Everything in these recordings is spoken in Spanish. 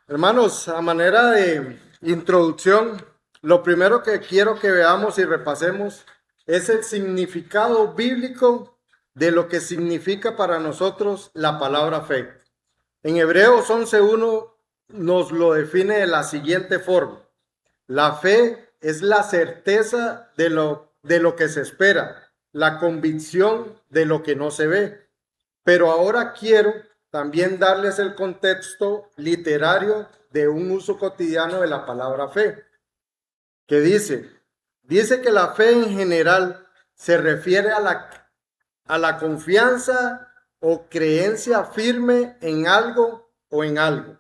Hermanos, a manera de introducción, lo primero que quiero que veamos y repasemos es el significado bíblico de lo que significa para nosotros la palabra fe. En Hebreos 11:1 nos lo define de la siguiente forma. La fe es la certeza de lo que se espera, la convicción de lo que no se ve. Pero ahora quiero también darles el contexto literario de un uso cotidiano de la palabra fe, que dice que la fe en general se refiere a la confianza o creencia firme en algo o en algo.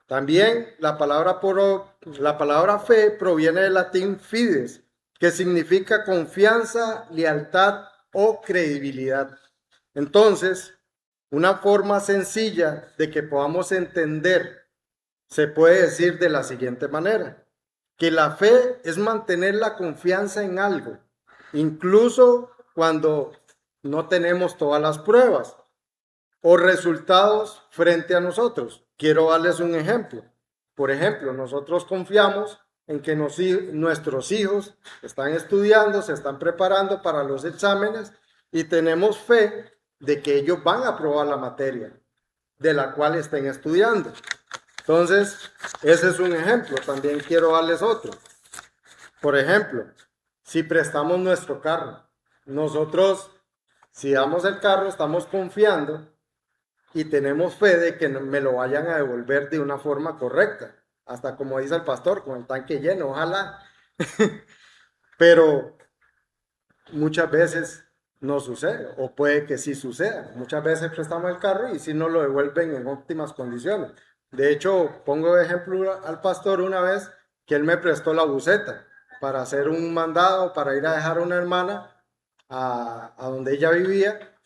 También la palabra fe proviene del latín fides, que significa confianza, lealtad o credibilidad. Entonces, una forma sencilla de que podamos entender se puede decir de la siguiente manera, que la fe es mantener la confianza en algo, incluso cuando no tenemos todas las pruebas o resultados frente a nosotros. Quiero darles un ejemplo. Por ejemplo, nosotros confiamos en que nuestros hijos están estudiando, se están preparando para los exámenes y tenemos fe de que ellos van a aprobar la materia de la cual estén estudiando. Entonces, ese es un ejemplo. También quiero darles otro. Por ejemplo, si prestamos nuestro carro, nosotros, si damos el carro, estamos confiando y tenemos fe de que me lo vayan a devolver de una forma correcta. Hasta como dice el pastor, con el tanque lleno, ojalá. Pero muchas veces no sucede, o puede que sí suceda. Muchas veces prestamos el carro y sí nos lo devuelven en óptimas condiciones. De hecho, pongo de ejemplo al pastor una vez que él me prestó la buseta para hacer un mandado, para ir a dejar a una hermana a donde ella vivía,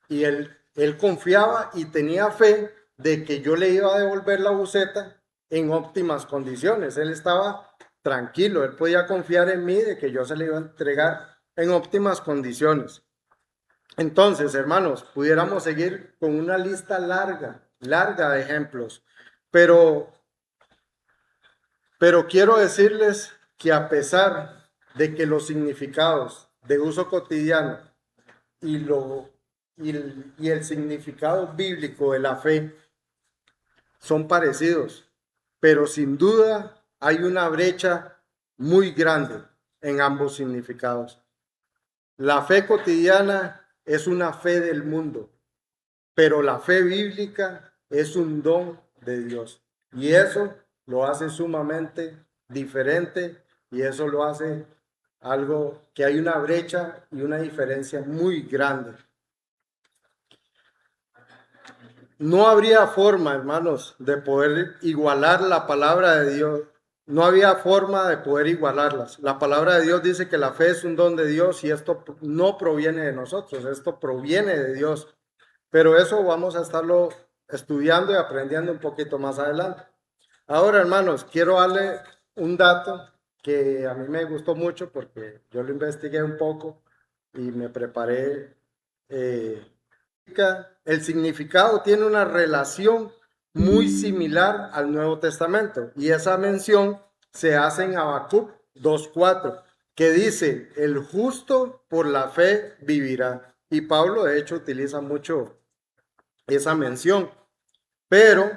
y él confiaba y tenía fe de que yo le iba a devolver la buseta en óptimas condiciones. Él estaba tranquilo, él podía confiar en mí de que yo se le iba a entregar en óptimas condiciones. Entonces, hermanos, pudiéramos seguir con una lista larga, larga de ejemplos, pero, pero quiero decirles que a pesar de que los significados de uso cotidiano y, el significado bíblico de la fe son parecidos, pero sin duda hay una brecha muy grande en ambos significados. La fe cotidiana es una fe del mundo, pero la fe bíblica es un don de Dios. Y eso lo hace sumamente diferente y eso lo hace algo que hay una brecha y una diferencia muy grande. No habría forma, hermanos, de poder igualar la palabra de Dios. No había forma de poder igualarlas. La palabra de Dios dice que la fe es un don de Dios y esto no proviene de nosotros, esto proviene de Dios. Pero eso vamos a estarlo estudiando y aprendiendo un poquito más adelante. Ahora, hermanos, quiero darle un dato que a mí me gustó mucho porque yo lo investigué un poco y me preparé. El significado tiene una relación muy similar al Nuevo Testamento y esa mención se hace en Habacuc 2:4, que dice, el justo por la fe vivirá. Y Pablo de hecho utiliza mucho esa mención, pero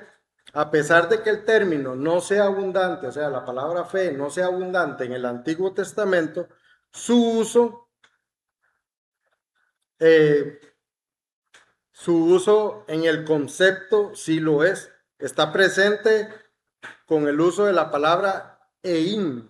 a pesar de que el término no sea abundante, o sea, la palabra fe no sea abundante en el Antiguo Testamento, su uso eh, su uso en el concepto sí lo es. Está presente con el uso de la palabra eim,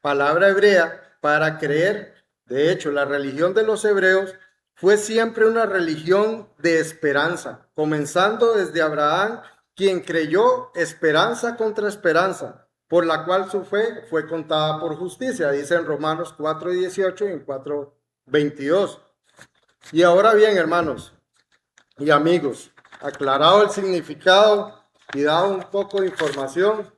palabra hebrea para creer. De hecho, la religión de los hebreos fue siempre una religión de esperanza, comenzando desde Abraham, quien creyó esperanza contra esperanza, por la cual su fe fue contada por justicia, dice en Romanos 4:18 y en 4:22. Y ahora bien, hermanos y amigos, aclarado el significado y dado un poco de información,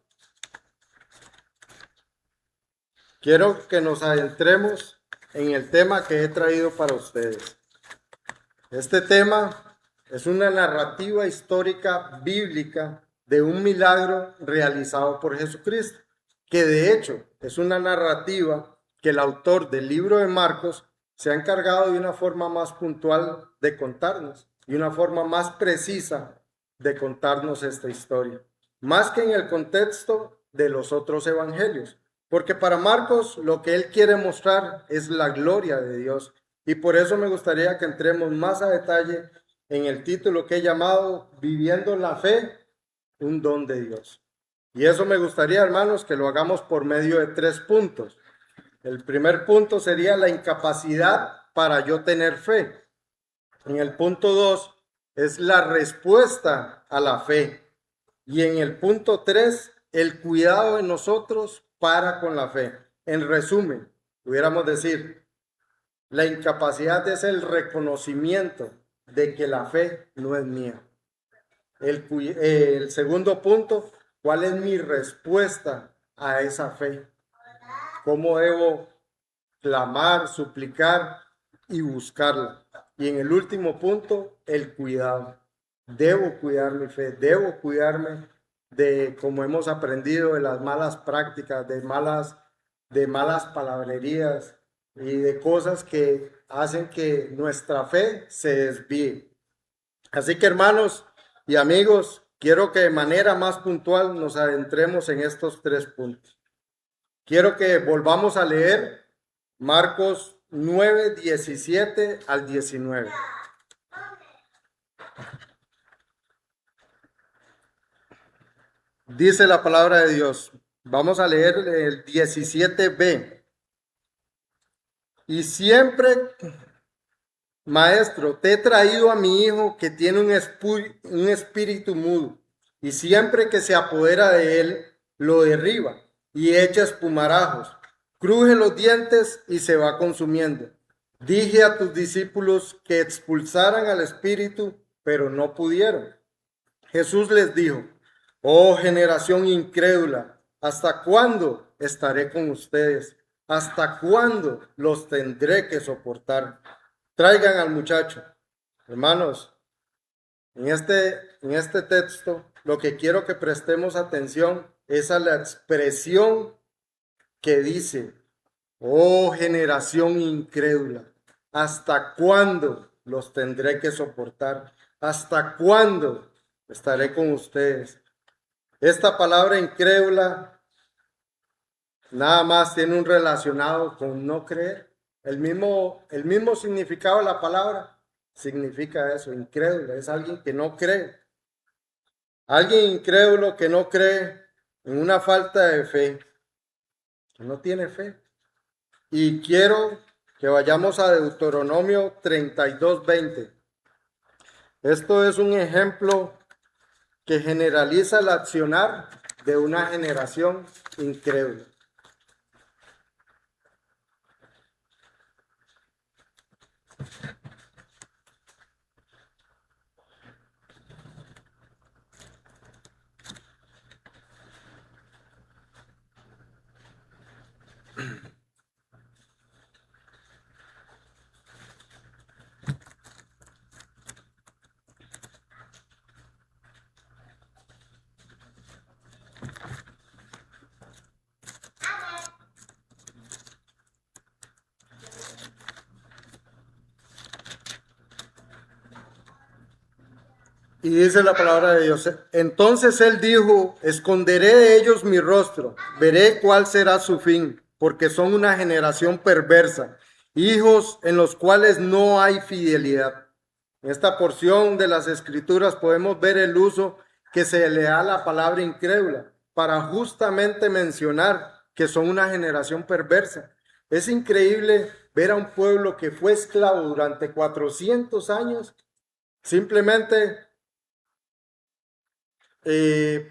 quiero que nos adentremos en el tema que he traído para ustedes. Este tema es una narrativa histórica bíblica de un milagro realizado por Jesucristo, que de hecho es una narrativa que el autor del libro de Marcos se ha encargado de una forma más puntual de contarnos y una forma más precisa de contarnos esta historia, más que en el contexto de los otros evangelios, porque para Marcos lo que él quiere mostrar es la gloria de Dios, y por eso me gustaría que entremos más a detalle en el título que he llamado Viviendo la Fe, un don de Dios. Y eso me gustaría, hermanos, que lo hagamos por medio de 3 puntos. El primer punto sería la incapacidad para yo tener fe. En el punto 2 es la respuesta a la fe. Y en el punto 3, el cuidado de nosotros para con la fe. En resumen, pudiéramos decir, la incapacidad es el reconocimiento de que la fe no es mía. El segundo punto, ¿cuál es mi respuesta a esa fe? ¿Cómo debo clamar, suplicar y buscarla? Y en el último punto, el cuidado. Debo cuidar mi fe, debo cuidarme de, como hemos aprendido, de las malas prácticas, de malas palabrerías y de cosas que hacen que nuestra fe se desvíe. Así que, hermanos y amigos, quiero que de manera más puntual nos adentremos en estos 3 puntos. Quiero que volvamos a leer Marcos 9, 17 al 19. Dice la palabra de Dios. Vamos a leer el 17b. Y siempre, maestro, te he traído a mi hijo que tiene un espíritu mudo, y siempre que se apodera de él, lo derriba y echa espumarajos, cruje los dientes y se va consumiendo. Dije a tus discípulos que expulsaran al espíritu, pero no pudieron. Jesús les dijo: oh generación incrédula, ¿hasta cuándo estaré con ustedes? ¿Hasta cuándo los tendré que soportar? Traigan al muchacho. Hermanos, en este texto, lo que quiero que prestemos atención es a la expresión que dice: oh generación incrédula, ¿hasta cuándo los tendré que soportar? ¿Hasta cuándo estaré con ustedes? Esta palabra incrédula nada más tiene un relacionado con no creer. El mismo significado de la palabra significa eso, incrédulo, es alguien que no cree. Alguien incrédulo que no cree en una falta de fe, que no tiene fe. Y quiero que vayamos a Deuteronomio 32:20. Esto es un ejemplo que generaliza el accionar de una generación incrédula. Y dice la palabra de Dios: entonces él dijo, esconderé de ellos mi rostro, veré cuál será su fin, porque son una generación perversa, hijos en los cuales no hay fidelidad. En esta porción de las Escrituras podemos ver el uso que se le da a la palabra incrédula para justamente mencionar que son una generación perversa. Es increíble ver a un pueblo que fue esclavo durante 400 años, simplemente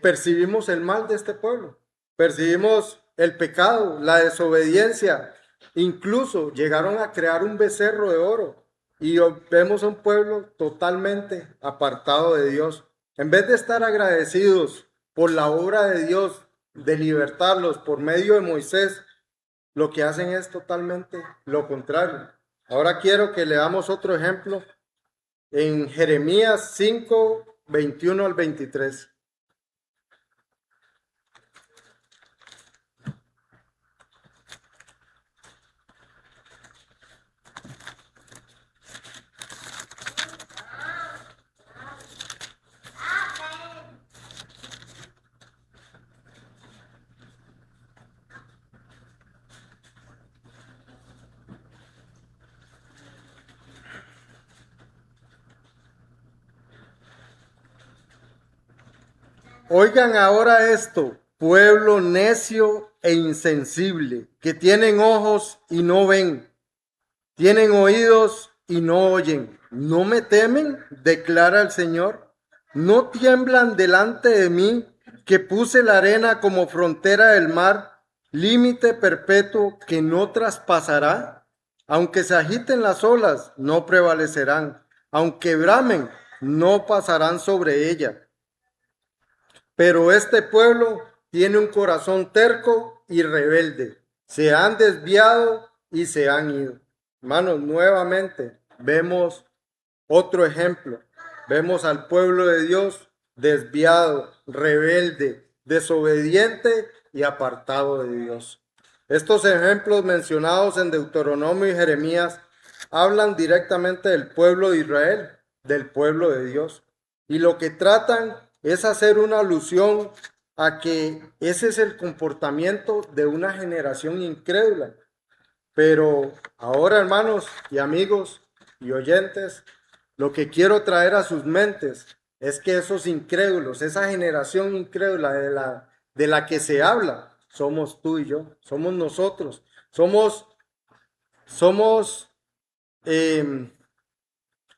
percibimos el mal de este pueblo, percibimos el pecado, la desobediencia, incluso llegaron a crear un becerro de oro y vemos a un pueblo totalmente apartado de Dios. En vez de estar agradecidos por la obra de Dios de libertarlos por medio de Moisés, lo que hacen es totalmente lo contrario. Ahora quiero que leamos otro ejemplo en Jeremías 5, 21 al 23. Oigan ahora esto, pueblo necio e insensible, que tienen ojos y no ven, tienen oídos y no oyen. ¿No me temen? Declara el Señor. ¿No tiemblan delante de mí, que puse la arena como frontera del mar, límite perpetuo que no traspasará? Aunque se agiten las olas, no prevalecerán. Aunque bramen, no pasarán sobre ella. Pero este pueblo tiene un corazón terco y rebelde. Se han desviado y se han ido. Hermanos, nuevamente vemos otro ejemplo. Vemos al pueblo de Dios desviado, rebelde, desobediente y apartado de Dios. Estos ejemplos mencionados en Deuteronomio y Jeremías hablan directamente del pueblo de Israel, del pueblo de Dios. Y lo que tratan es hacer una alusión a que ese es el comportamiento de una generación incrédula. Pero ahora, hermanos y amigos y oyentes, lo que quiero traer a sus mentes es que esos incrédulos, esa generación incrédula de la que se habla, somos tú y yo, somos nosotros, somos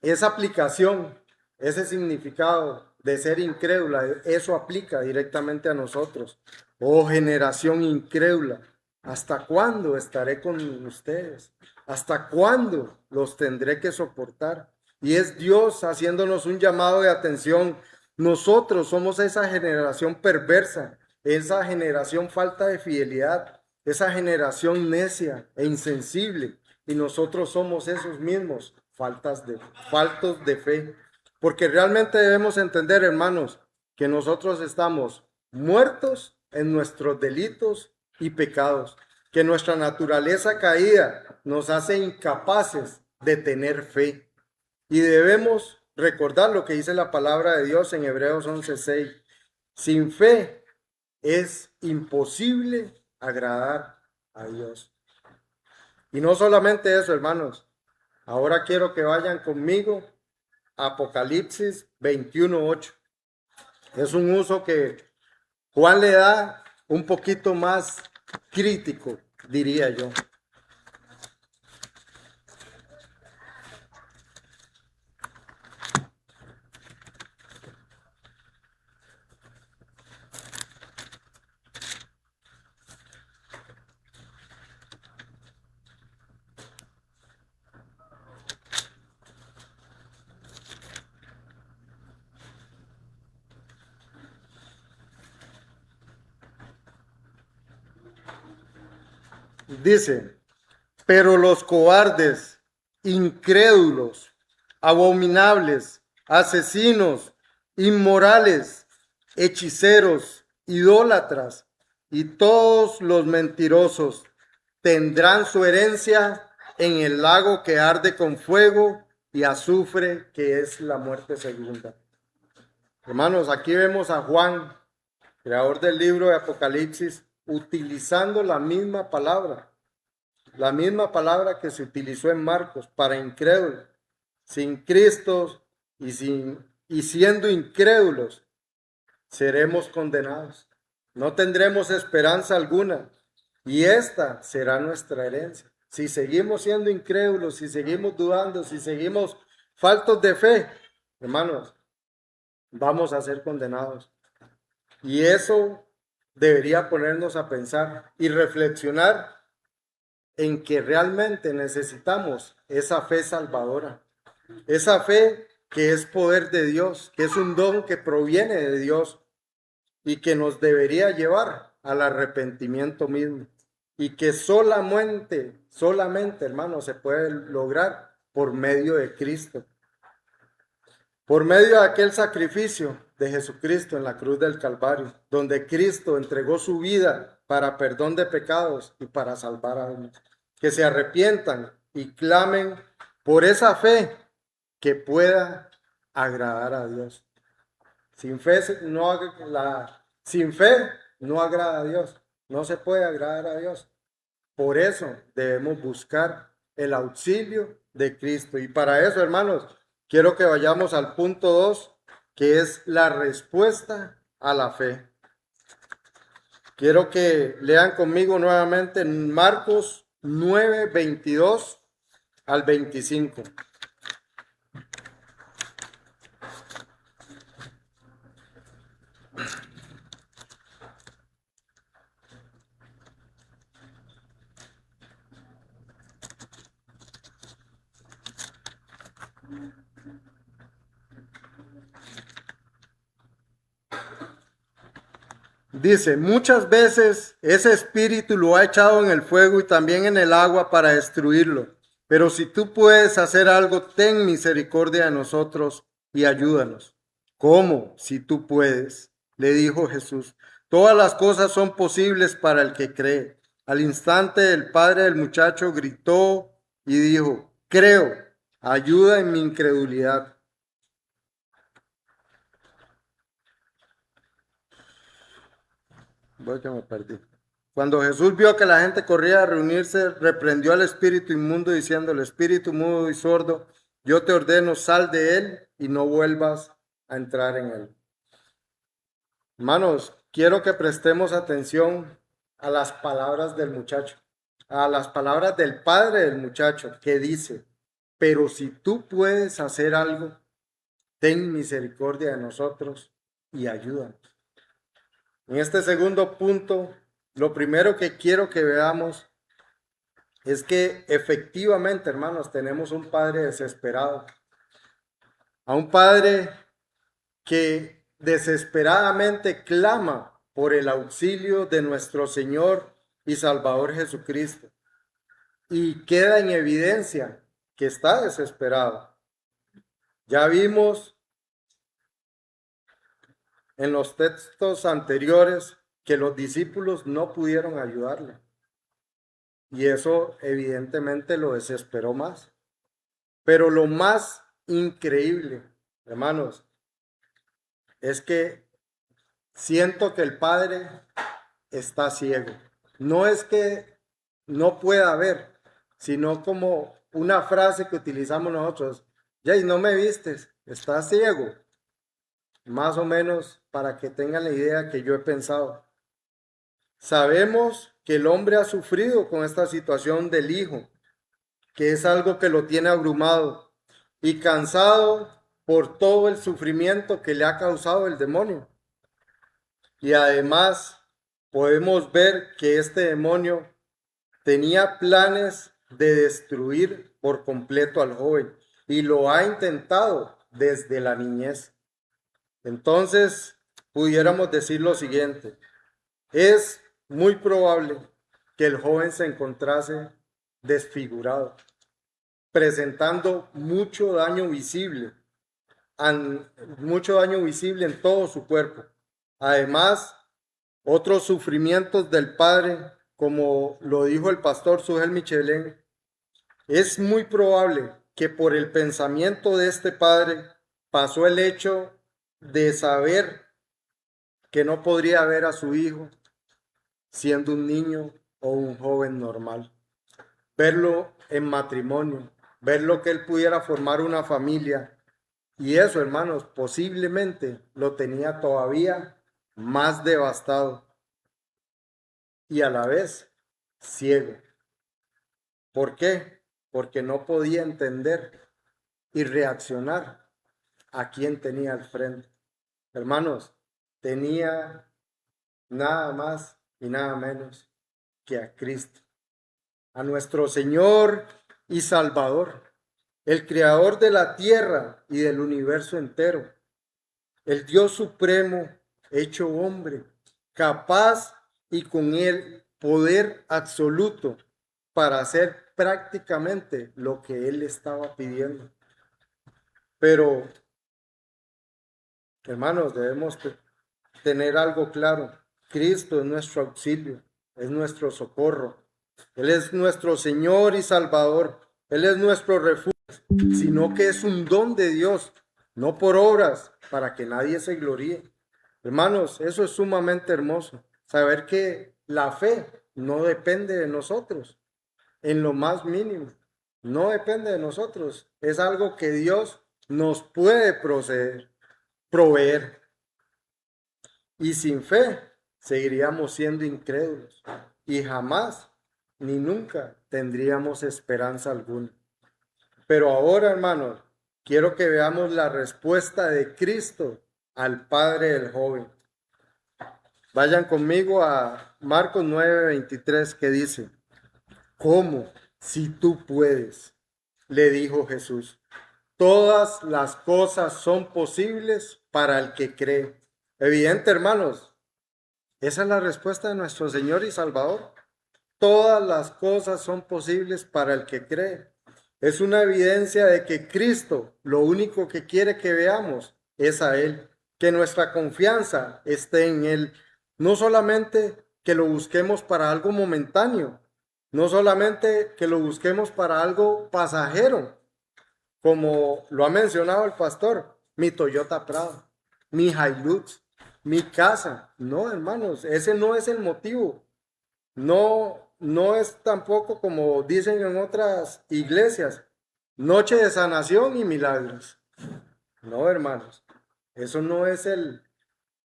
esa aplicación, ese significado de ser incrédula, eso aplica directamente a nosotros. Oh generación incrédula, ¿hasta cuándo estaré con ustedes? ¿Hasta cuándo los tendré que soportar? Y es Dios haciéndonos un llamado de atención. Nosotros somos esa generación perversa, esa generación falta de fidelidad, esa generación necia e insensible. Y nosotros somos esos mismos faltos de fe. Porque realmente debemos entender, hermanos, que nosotros estamos muertos en nuestros delitos y pecados, que nuestra naturaleza caída nos hace incapaces de tener fe. Y debemos recordar lo que dice la palabra de Dios en Hebreos 11:6. Sin fe es imposible agradar a Dios. Y no solamente eso, hermanos. Ahora quiero que vayan conmigo a Apocalipsis 21:8. Es un uso que Juan le da un poquito más crítico, diría yo. Dice, pero los cobardes, incrédulos, abominables, asesinos, inmorales, hechiceros, idólatras y todos los mentirosos tendrán su herencia en el lago que arde con fuego y azufre, que es la muerte segunda. Hermanos, aquí vemos a Juan, creador del libro de Apocalipsis, utilizando la misma palabra que se utilizó en Marcos para incrédulos. Sin Cristo y siendo incrédulos, seremos condenados. No tendremos esperanza alguna y esta será nuestra herencia. Si seguimos siendo incrédulos, si seguimos dudando, si seguimos faltos de fe, hermanos, vamos a ser condenados. Y eso debería ponernos a pensar y reflexionar en que realmente necesitamos esa fe salvadora, esa fe que es poder de Dios, que es un don que proviene de Dios y que nos debería llevar al arrepentimiento mismo y que solamente, hermano, se puede lograr por medio de Cristo, por medio de aquel sacrificio de Jesucristo en la cruz del Calvario, donde Cristo entregó su vida para perdón de pecados y para salvar a almas. Que se arrepientan y clamen por esa fe que pueda agradar a Dios. Sin fe no agrada a Dios. No se puede agradar a Dios. Por eso debemos buscar el auxilio de Cristo. Y para eso, hermanos, quiero que vayamos al punto 2, que es la respuesta a la fe. Quiero que lean conmigo nuevamente en Marcos 9, 22 al 25. Dice, muchas veces ese espíritu lo ha echado en el fuego y también en el agua para destruirlo. Pero si tú puedes hacer algo, ten misericordia de nosotros y ayúdanos. ¿Cómo? Si tú puedes, le dijo Jesús. Todas las cosas son posibles para el que cree. Al instante el padre del muchacho gritó y dijo, creo, ayuda en mi incredulidad. Voy que me perdí. Cuando Jesús vio que la gente corría a reunirse, reprendió al espíritu inmundo diciendo, el espíritu mudo y sordo, yo te ordeno, sal de él y no vuelvas a entrar en él. Hermanos, quiero que prestemos atención a las palabras del muchacho, a las palabras del padre del muchacho, que dice, pero si tú puedes hacer algo, ten misericordia de nosotros y ayúdanos. En este segundo punto, lo primero que quiero que veamos es que efectivamente, hermanos, tenemos un padre desesperado, a un padre que desesperadamente clama por el auxilio de nuestro Señor y Salvador Jesucristo. Y queda en evidencia que está desesperado. Ya vimos en los textos anteriores que los discípulos no pudieron ayudarle. Y eso evidentemente lo desesperó más. Pero lo más increíble, hermanos, es que siento que el Padre está ciego. No es que no pueda ver, sino como una frase que utilizamos nosotros. Jay, no me vistes, estás ciego. Más o menos para que tengan la idea que yo he pensado. Sabemos que el hombre ha sufrido con esta situación del hijo, que es algo que lo tiene abrumado y cansado por todo el sufrimiento que le ha causado el demonio. Y además podemos ver que este demonio tenía planes de destruir por completo al joven y lo ha intentado desde la niñez. Entonces, pudiéramos decir lo siguiente, es muy probable que el joven se encontrase desfigurado, presentando mucho daño visible en todo su cuerpo. Además, otros sufrimientos del padre, como lo dijo el pastor Sugel Michelén, es muy probable que por el pensamiento de este padre pasó el hecho de saber que no podría ver a su hijo siendo un niño o un joven normal. Verlo en matrimonio, verlo que él pudiera formar una familia. Y eso, hermanos, posiblemente lo tenía todavía más devastado y a la vez ciego. ¿Por qué? Porque no podía entender y reaccionar a quien tenía al frente. Hermanos, tenía nada más y nada menos que a Cristo, a nuestro Señor y Salvador, el creador de la tierra y del universo entero, el Dios supremo hecho hombre, capaz y con el poder absoluto para hacer prácticamente lo que él estaba pidiendo. Pero, hermanos, debemos tener algo claro. Cristo es nuestro auxilio, es nuestro socorro. Él es nuestro Señor y Salvador. Él es nuestro refugio, sino que es un don de Dios, no por obras, para que nadie se gloríe. Hermanos, eso es sumamente hermoso. Saber que la fe no depende de nosotros, en lo más mínimo. No depende de nosotros. Es algo que Dios nos puede proveer. Y sin fe seguiríamos siendo incrédulos y jamás ni nunca tendríamos esperanza alguna. Pero ahora, hermanos, quiero que veamos la respuesta de Cristo al padre del joven. Vayan conmigo a Marcos 9:23 que dice, ¿cómo? Si tú puedes, le dijo Jesús. Todas las cosas son posibles para el que cree. Evidente, hermanos, esa es la respuesta de nuestro Señor y Salvador. Todas las cosas son posibles para el que cree. Es una evidencia de que Cristo lo único que quiere que veamos es a Él, que nuestra confianza esté en Él. No solamente que lo busquemos para algo momentáneo, no solamente que lo busquemos para algo pasajero, como lo ha mencionado el pastor, mi Toyota Prado, mi Hilux, mi casa. No, hermanos, ese no es el motivo. No, no es tampoco como dicen en otras iglesias, noche de sanación y milagros. No, hermanos, eso no es el,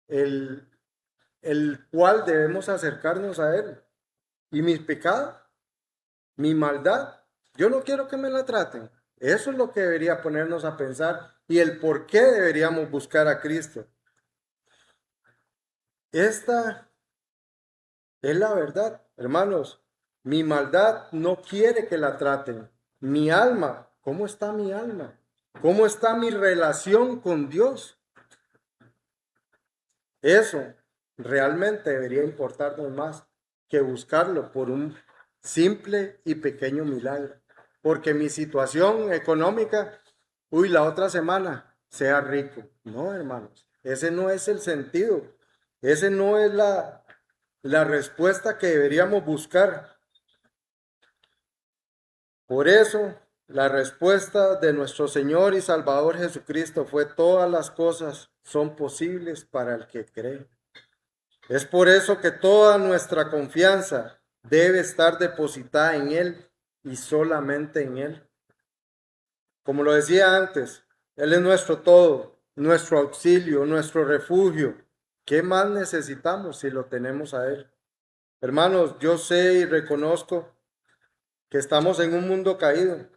el cual debemos acercarnos a Él. Y mis pecados, mi maldad, yo no quiero que me la traten. Eso es lo que debería ponernos a pensar y el por qué deberíamos buscar a Cristo. Esta es la verdad, hermanos. Mi maldad no quiere que la traten. Mi alma, ¿cómo está mi alma? ¿Cómo está mi relación con Dios? Eso realmente debería importarnos más que buscarlo por un simple y pequeño milagro. Porque mi situación económica, uy, la otra semana sea rico. No, hermanos, ese no es el sentido. Ese no es la respuesta que deberíamos buscar. Por eso, la respuesta de nuestro Señor y Salvador Jesucristo fue: todas las cosas son posibles para el que cree. Es por eso que toda nuestra confianza debe estar depositada en Él y solamente en Él. Como lo decía antes, Él es nuestro todo, nuestro auxilio, nuestro refugio. ¿Qué más necesitamos si lo tenemos a Él? Hermanos, yo sé y reconozco que estamos en un mundo caído,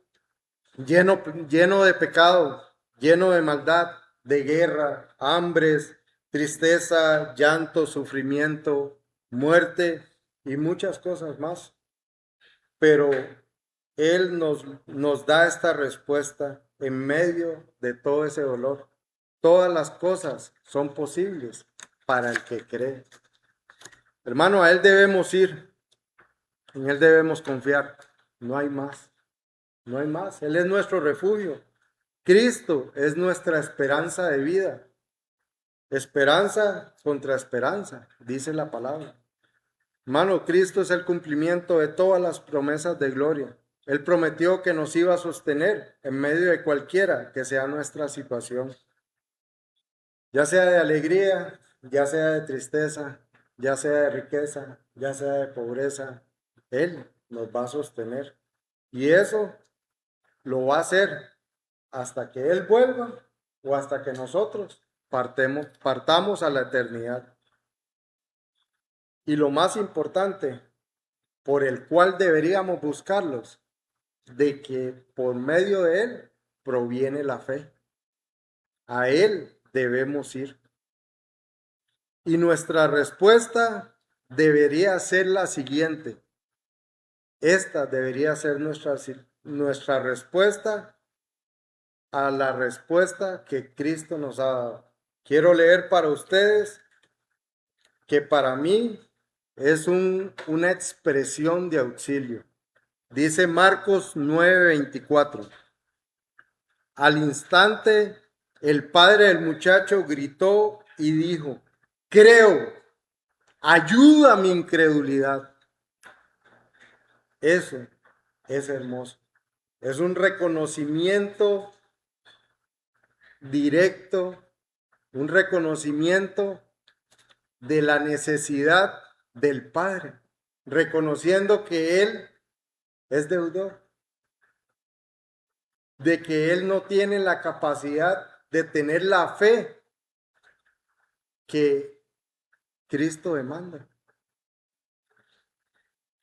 lleno de pecado, lleno de maldad, de guerra, hambres, tristeza, llanto, sufrimiento, muerte y muchas cosas más. Pero Él nos da esta respuesta en medio de todo ese dolor. Todas las cosas son posibles para el que cree. Hermano, a Él debemos ir, en Él debemos confiar. No hay más. No hay más. Él es nuestro refugio. Cristo es nuestra esperanza de vida. Esperanza contra esperanza, dice la palabra. Hermano, Cristo es el cumplimiento de todas las promesas de gloria. Él prometió que nos iba a sostener en medio de cualquiera que sea nuestra situación. Ya sea de alegría, ya sea de tristeza, ya sea de riqueza, ya sea de pobreza. Él nos va a sostener. Y eso lo va a hacer hasta que Él vuelva o hasta que nosotros partamos a la eternidad. Y lo más importante, por el cual deberíamos buscarlos, de que por medio de Él proviene la fe. A Él debemos ir. Y nuestra respuesta debería ser la siguiente. Esta debería ser nuestra respuesta a la respuesta que Cristo nos ha dado. Quiero leer para ustedes que para mí es una expresión de auxilio. Dice Marcos 9:24. Al instante, el padre del muchacho gritó y dijo: creo, ayuda a mi incredulidad. Eso es hermoso. Es un reconocimiento directo, un reconocimiento de la necesidad del Padre, reconociendo que Él es deudor, de que Él no tiene la capacidad de tener la fe que Cristo demanda.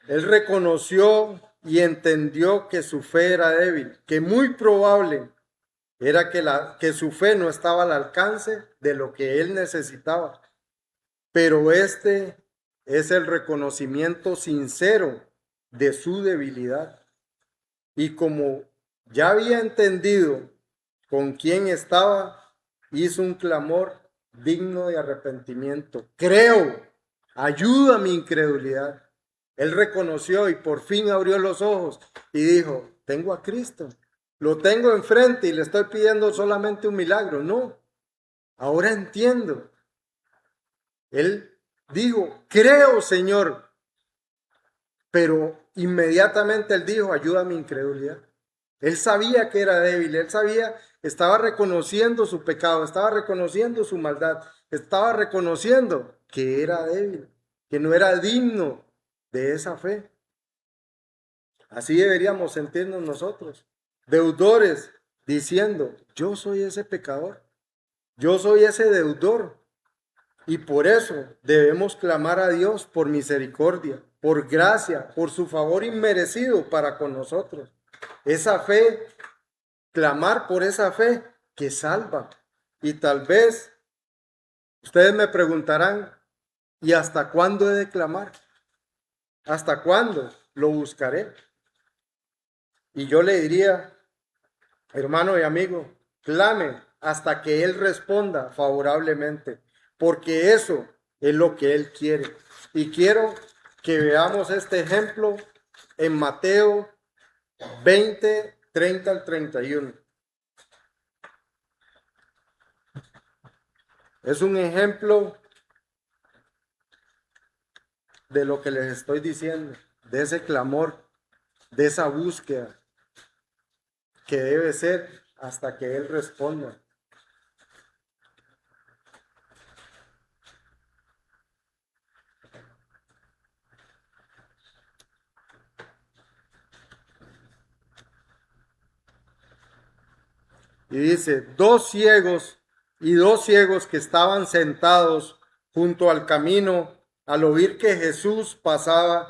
Él reconoció y entendió que su fe era débil, que muy probable era que su fe no estaba al alcance de lo que él necesitaba. Pero este es el reconocimiento sincero de su debilidad. Y como ya había entendido con quién estaba, hizo un clamor digno de arrepentimiento. Creo, ayuda a mi incredulidad. Él reconoció y por fin abrió los ojos y dijo, tengo a Cristo, lo tengo enfrente y le estoy pidiendo solamente un milagro. No, ahora entiendo. Él dijo, creo, Señor, pero inmediatamente él dijo, ayuda a mi incredulidad. Él sabía que era débil, él sabía, estaba reconociendo su pecado, estaba reconociendo su maldad, estaba reconociendo que era débil, que no era digno de esa fe. Así deberíamos sentirnos nosotros, deudores, diciendo, yo soy ese pecador, yo soy ese deudor. Y por eso debemos clamar a Dios por misericordia, por gracia, por su favor inmerecido para con nosotros. Esa fe, clamar por esa fe que salva. Y tal vez ustedes me preguntarán, ¿y hasta cuándo he de clamar? ¿Hasta cuándo lo buscaré? Y yo le diría, hermano y amigo, clame hasta que Él responda favorablemente, porque eso es lo que Él quiere. Y quiero que veamos este ejemplo en Mateo 20, 30 al 31. Es un ejemplo de lo que les estoy diciendo, de ese clamor, de esa búsqueda que debe ser hasta que Él responda. Y dice, dos ciegos que estaban sentados junto al camino, al oír que Jesús pasaba,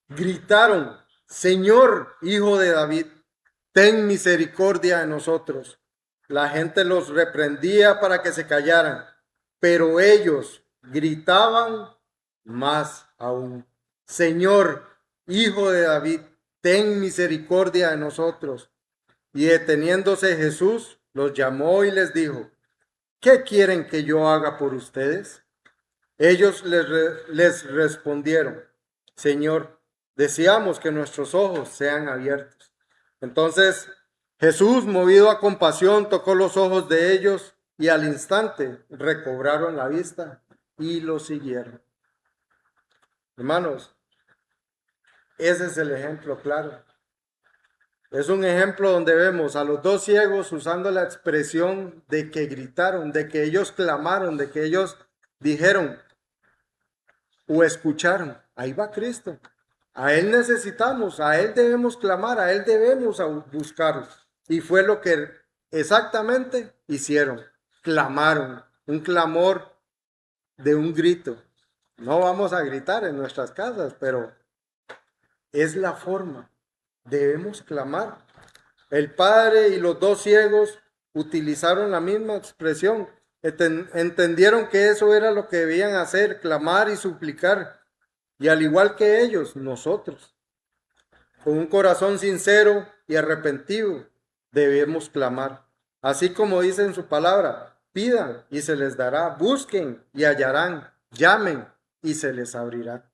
gritaron, Señor, Hijo de David, ten misericordia de nosotros. La gente los reprendía para que se callaran, pero ellos gritaban más aún, Señor, Hijo de David, ten misericordia de nosotros. Y deteniéndose Jesús, los llamó y les dijo, ¿qué quieren que yo haga por ustedes? Ellos les respondieron, Señor, deseamos que nuestros ojos sean abiertos. Entonces Jesús, movido a compasión, tocó los ojos de ellos y al instante recobraron la vista y lo siguieron. Hermanos, ese es el ejemplo claro. Es un ejemplo donde vemos a los dos ciegos usando la expresión de que gritaron, de que ellos clamaron, de que ellos dijeron o escucharon. Ahí va Cristo. A Él necesitamos, a Él debemos clamar, a Él debemos buscarlo. Y fue lo que exactamente hicieron. Clamaron, un clamor de un grito. No vamos a gritar en nuestras casas, pero es la forma. Debemos clamar. El padre y los dos ciegos utilizaron la misma expresión. Entendieron que eso era lo que debían hacer, clamar y suplicar. Y al igual que ellos, nosotros, con un corazón sincero y arrepentido, debemos clamar. Así como dice en su palabra, pidan y se les dará, busquen y hallarán, llamen y se les abrirá.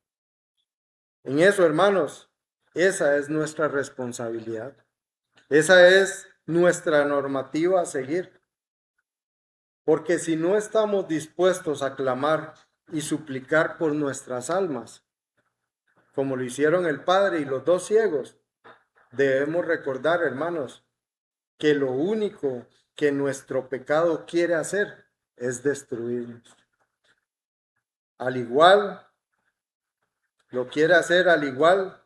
En eso, hermanos, esa es nuestra responsabilidad. Esa es nuestra normativa a seguir. Porque si no estamos dispuestos a clamar y suplicar por nuestras almas, como lo hicieron el padre y los dos ciegos, debemos recordar, hermanos, que lo único que nuestro pecado quiere hacer es destruirnos. Al igual, lo quiere hacer al igual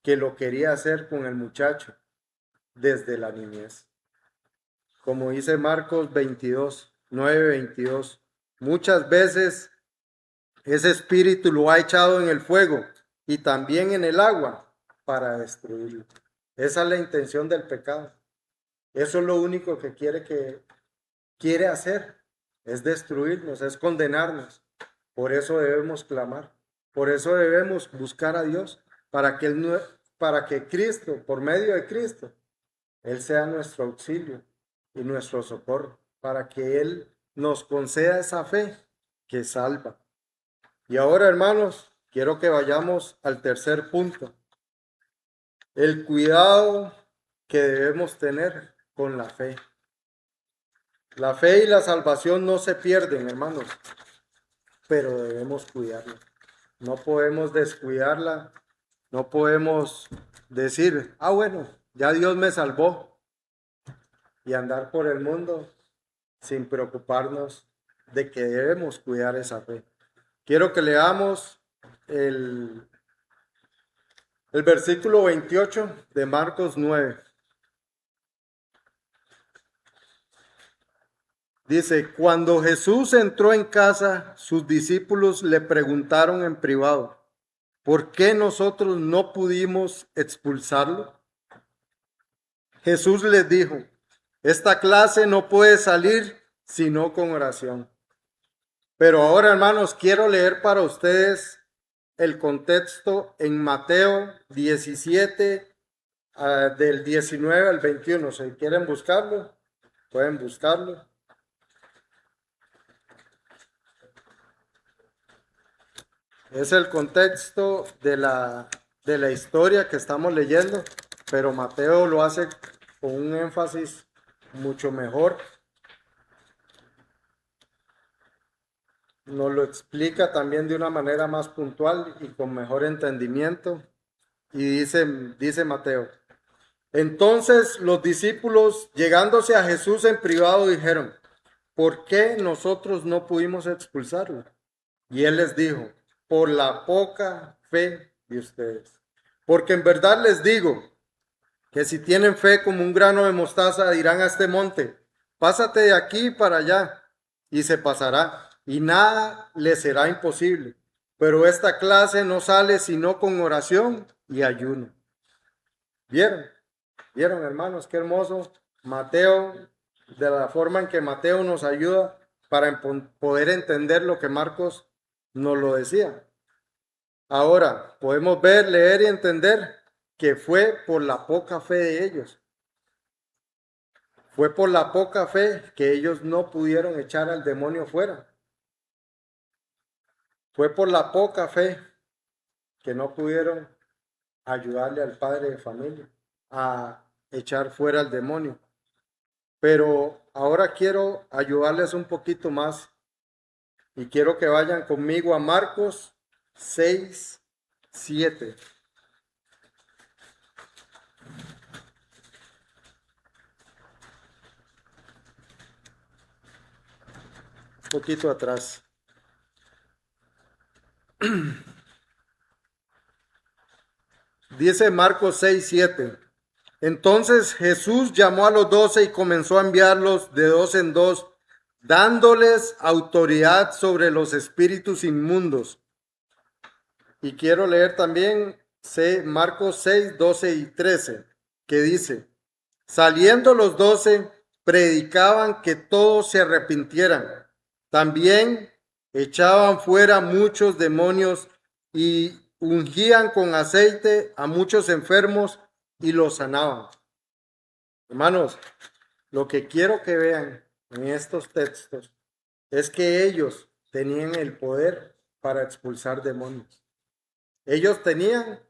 que lo quería hacer con el muchacho desde la niñez. Como dice Marcos 22, 9, 22. Muchas veces ese espíritu lo ha echado en el fuego y también en el agua para destruirlo. Esa es la intención del pecado. Eso es lo único que quiere hacer, es destruirnos, es condenarnos. Por eso debemos clamar, por eso debemos buscar a Dios, para que Cristo, por medio de Cristo, Él sea nuestro auxilio y nuestro socorro, para que Él nos conceda esa fe que salva. Y ahora, hermanos, quiero que vayamos al tercer punto, el cuidado que debemos tener con la fe. La fe y la salvación no se pierden, hermanos, pero debemos cuidarla. No podemos descuidarla, no podemos decir, bueno, ya Dios me salvó y andar por el mundo sin preocuparnos de que debemos cuidar esa fe. Quiero que leamos el versículo 28 de Marcos 9. Dice, cuando Jesús entró en casa, sus discípulos le preguntaron en privado, ¿por qué nosotros no pudimos expulsarlo? Jesús les dijo, esta clase no puede salir sino con oración. Pero ahora, hermanos, quiero leer para ustedes el contexto en Mateo 17, del 19 al 21. Si quieren buscarlo, pueden buscarlo. Es el contexto de la historia que estamos leyendo, pero Mateo lo hace con un énfasis mucho mejor. Nos lo explica también de una manera más puntual y con mejor entendimiento. Y dice Mateo, entonces los discípulos, llegándose a Jesús en privado, dijeron, ¿por qué nosotros no pudimos expulsarlo? Y él les dijo, por la poca fe de ustedes. Porque en verdad les digo que si tienen fe como un grano de mostaza, dirán a este monte, pásate de aquí para allá, y se pasará, y nada les será imposible. Pero esta clase no sale sino con oración y ayuno. ¿Vieron? ¿Vieron, hermanos? Qué hermoso. Mateo, de la forma en que Mateo nos ayuda para poder entender lo que Marcos nos lo decía. Ahora, podemos ver, leer y entender que fue por la poca fe de ellos. Fue por la poca fe que ellos no pudieron echar al demonio fuera. Fue por la poca fe que no pudieron ayudarle al padre de familia a echar fuera al demonio. Pero ahora quiero ayudarles un poquito más y quiero que vayan conmigo a Marcos 6, 7. Un poquito atrás. Dice Marcos 6, 7. Entonces Jesús llamó a los 12 y comenzó a enviarlos de dos en dos, dándoles autoridad sobre los espíritus inmundos. Y quiero leer también Marcos 6, 12 y 13, que dice, saliendo los 12, predicaban que todos se arrepintieran. También echaban fuera muchos demonios y ungían con aceite a muchos enfermos y los sanaban. Hermanos, lo que quiero que vean en estos textos es que ellos tenían el poder para expulsar demonios. Ellos tenían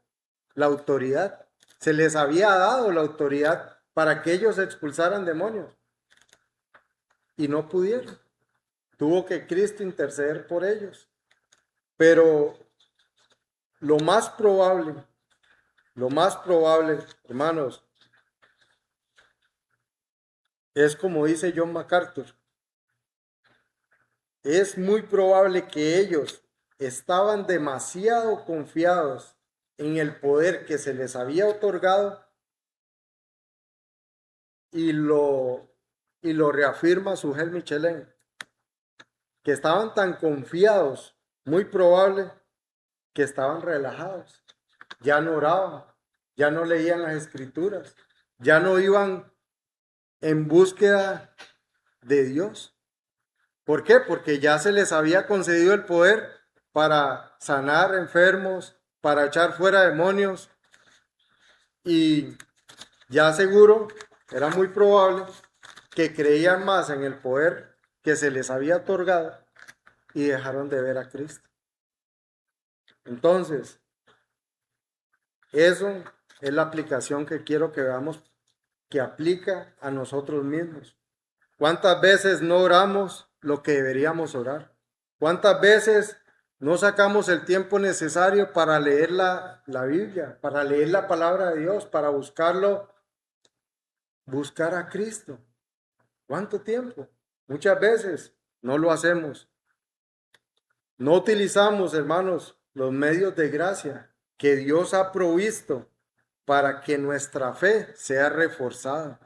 la autoridad. Se les había dado la autoridad para que ellos expulsaran demonios. Y no pudieron. Tuvo que Cristo interceder por ellos. Pero lo más probable, hermanos, es como dice John MacArthur. Es muy probable que ellos estaban demasiado confiados en el poder que se les había otorgado y lo reafirma Sujel Michelén, que estaban tan confiados muy probable que estaban relajados, ya no oraban, ya no leían las escrituras, ya no iban en búsqueda de Dios. ¿Por qué? Porque ya se les había concedido el poder para sanar enfermos, para echar fuera demonios, y ya seguro era muy probable que creían más en el poder que se les había otorgado y dejaron de ver a Cristo. Entonces, eso es la aplicación que quiero que veamos que aplica a nosotros mismos. ¿Cuántas veces no oramos lo que deberíamos orar? ¿Cuántas veces no sacamos el tiempo necesario para leer la Biblia, para leer la palabra de Dios, para buscar a Cristo? ¿Cuánto tiempo? Muchas veces no lo hacemos. No utilizamos, hermanos, los medios de gracia que Dios ha provisto para que nuestra fe sea reforzada.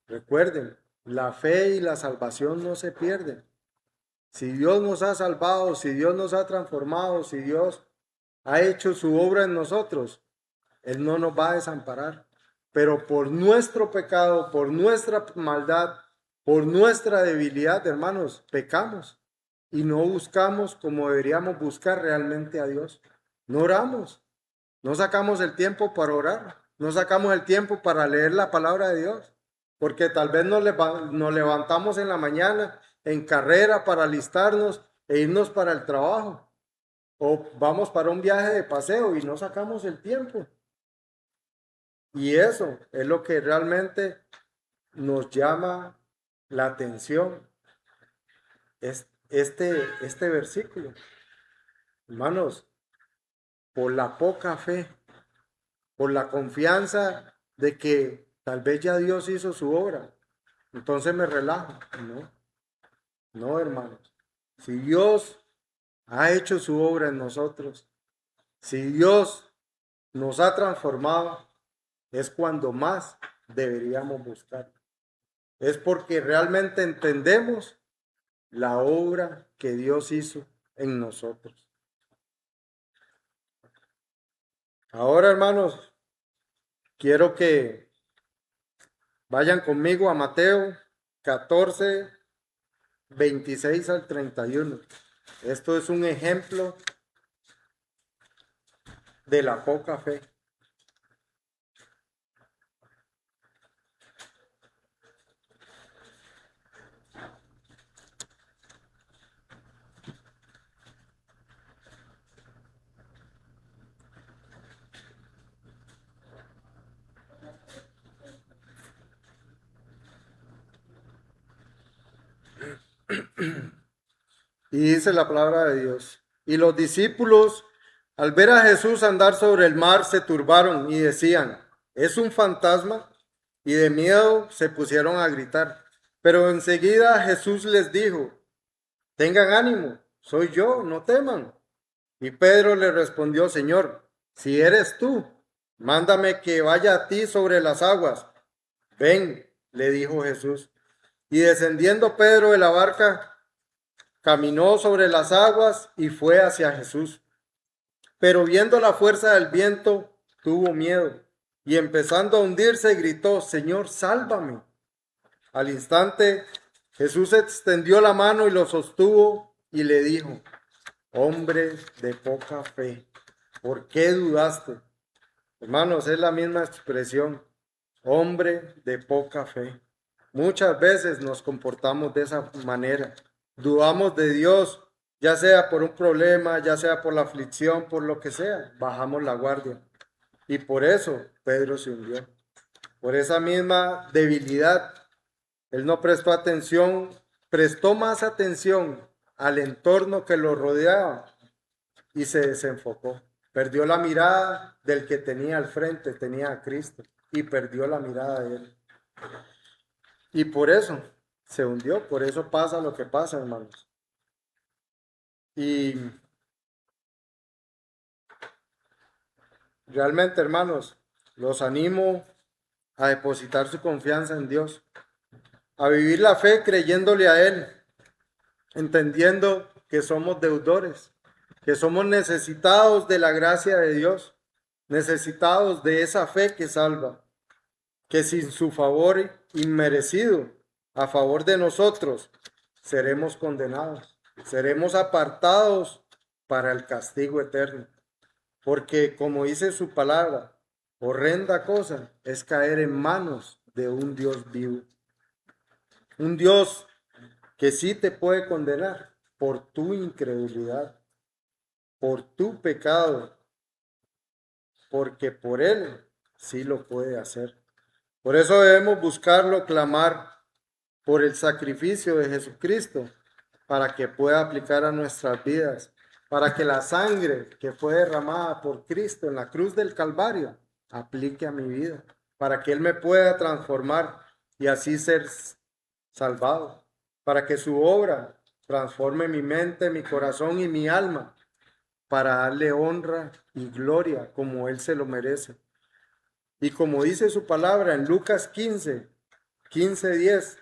Recuerden, la fe y la salvación no se pierden. Si Dios nos ha salvado, si Dios nos ha transformado, si Dios ha hecho su obra en nosotros, Él no nos va a desamparar. Pero por nuestro pecado, por nuestra maldad, por nuestra debilidad, hermanos, pecamos y no buscamos como deberíamos buscar realmente a Dios. No oramos, no sacamos el tiempo para orar, no sacamos el tiempo para leer la palabra de Dios, porque tal vez nos levantamos en la mañana en carrera para alistarnos e irnos para el trabajo, o vamos para un viaje de paseo y no sacamos el tiempo. Y eso es lo que realmente nos llama la atención, es este versículo. Hermanos, por la poca fe, por la confianza de que tal vez ya Dios hizo su obra, entonces me relajo. No, hermanos. Si Dios ha hecho su obra en nosotros, si Dios nos ha transformado, es cuando más deberíamos buscar. Es porque realmente entendemos la obra que Dios hizo en nosotros. Ahora, hermanos, quiero que vayan conmigo a Mateo 14, 26 al 31. Esto es un ejemplo de la poca fe. Y dice la palabra de Dios: y los discípulos, al ver a Jesús andar sobre el mar, se turbaron y decían: ¿es un fantasma? Y de miedo se pusieron a gritar. Pero enseguida Jesús les dijo: tengan ánimo, soy yo, no teman. Y Pedro le respondió: Señor, si eres tú, mándame que vaya a ti sobre las aguas. Ven, le dijo Jesús. Y descendiendo Pedro de la barca, caminó sobre las aguas y fue hacia Jesús. Pero viendo la fuerza del viento, tuvo miedo, y empezando a hundirse, gritó: Señor, sálvame. Al instante, Jesús extendió la mano y lo sostuvo y le dijo: hombre de poca fe, ¿por qué dudaste? Hermanos, es la misma expresión, hombre de poca fe. Muchas veces nos comportamos de esa manera. Dudamos de Dios, ya sea por un problema, ya sea por la aflicción, por lo que sea. Bajamos la guardia. Y por eso Pedro se hundió. Por esa misma debilidad, él no prestó atención, prestó más atención al entorno que lo rodeaba y se desenfocó. Perdió la mirada del que tenía al frente, tenía a Cristo, y perdió la mirada de él. Y por eso se hundió, por eso pasa lo que pasa, hermanos. Y realmente, hermanos, los animo a depositar su confianza en Dios, a vivir la fe creyéndole a Él, entendiendo que somos deudores, que somos necesitados de la gracia de Dios, necesitados de esa fe que salva, que sin su favor inmerecido a favor de nosotros seremos condenados, seremos apartados para el castigo eterno. Porque como dice su palabra, horrenda cosa es caer en manos de un Dios vivo. Un Dios que sí te puede condenar por tu incredulidad, por tu pecado, porque por Él sí lo puede hacer. Por eso debemos buscarlo, clamar por el sacrificio de Jesucristo, para que pueda aplicar a nuestras vidas, para que la sangre que fue derramada por Cristo en la cruz del Calvario aplique a mi vida, para que Él me pueda transformar y así ser salvado, para que su obra transforme mi mente, mi corazón y mi alma, para darle honra y gloria como Él se lo merece. Y como dice su palabra en Lucas 15:10,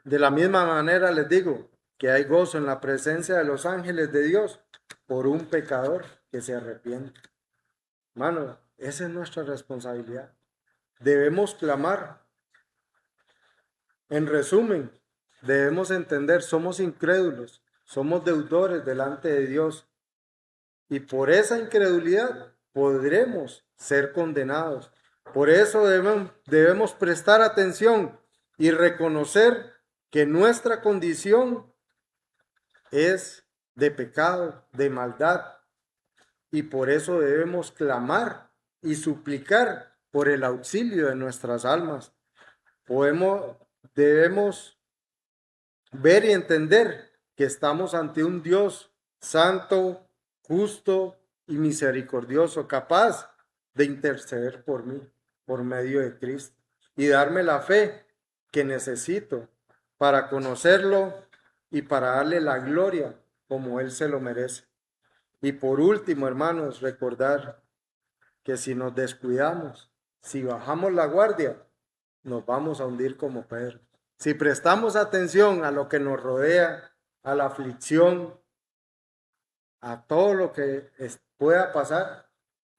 de la misma manera les digo que hay gozo en la presencia de los ángeles de Dios por un pecador que se arrepiente. Hermano, esa es nuestra responsabilidad. Debemos clamar. En resumen, debemos entender, somos incrédulos, somos deudores delante de Dios y por esa incredulidad podremos ser condenados. Por eso debemos prestar atención y reconocer que nuestra condición es de pecado, de maldad, y por eso debemos clamar y suplicar por el auxilio de nuestras almas. Debemos ver y entender que estamos ante un Dios santo, justo y misericordioso, capaz de interceder por mí, por medio de Cristo, y darme la fe que necesito para conocerlo y para darle la gloria como Él se lo merece. Y por último, hermanos, recordar que si nos descuidamos, si bajamos la guardia, nos vamos a hundir como Pedro. Si prestamos atención a lo que nos rodea, a la aflicción, a todo lo que pueda pasar,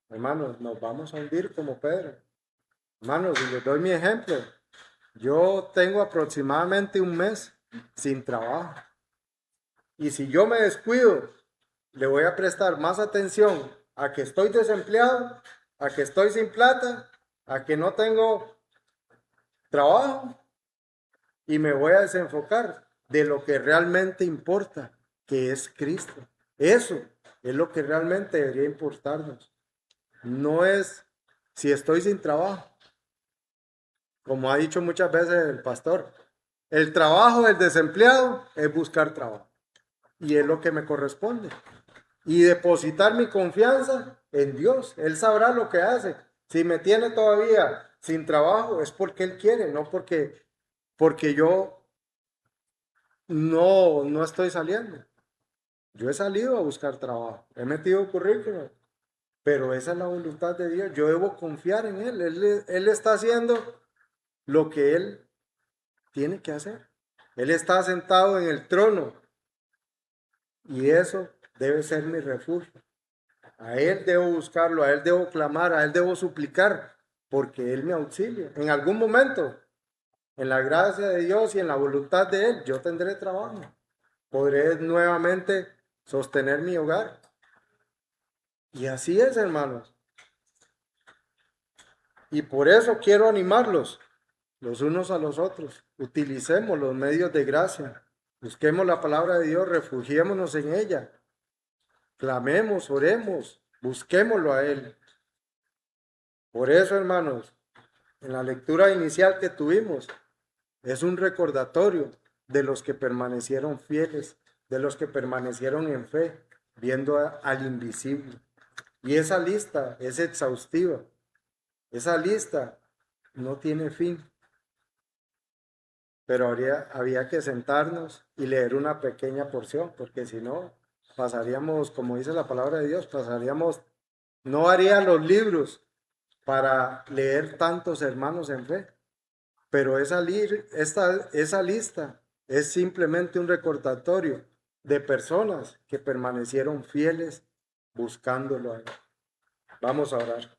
hermanos, nos vamos a hundir como Pedro. Hermanos, y les doy mi ejemplo. Yo tengo aproximadamente un mes sin trabajo. Y si yo me descuido, le voy a prestar más atención a que estoy desempleado, a que estoy sin plata, a que no tengo trabajo, y me voy a desenfocar de lo que realmente importa, que es Cristo. Eso es lo que realmente debería importarnos. No es si estoy sin trabajo. Como ha dicho muchas veces el pastor, el trabajo del desempleado es buscar trabajo. Y es lo que me corresponde. Y depositar mi confianza en Dios. Él sabrá lo que hace. Si me tiene todavía sin trabajo es porque Él quiere, no porque yo no estoy saliendo. Yo he salido a buscar trabajo. He metido currículum. Pero esa es la voluntad de Dios. Yo debo confiar en Él. Él está haciendo lo que Él tiene que hacer. Él está sentado en el trono. Y eso debe ser mi refugio. A Él debo buscarlo, a Él debo clamar, a Él debo suplicar, porque Él me auxilia. En algún momento, en la gracia de Dios y en la voluntad de Él, yo tendré trabajo. Podré nuevamente sostener mi hogar. Y así es, hermanos. Y por eso quiero animarlos, los unos a los otros. Utilicemos los medios de gracia. Busquemos la palabra de Dios, refugiémonos en ella. Clamemos, oremos, busquémoslo a Él. Por eso, hermanos, en la lectura inicial que tuvimos, es un recordatorio de los que permanecieron fieles, de los que permanecieron en fe, viendo al invisible. Y esa lista es exhaustiva. Esa lista no tiene fin. Pero había que sentarnos y leer una pequeña porción, porque si no, pasaríamos, como dice la palabra de Dios, no haría los libros para leer tantos hermanos en fe. Pero esa lista es simplemente un recordatorio de personas que permanecieron fieles buscándolo a Él. Vamos a orar.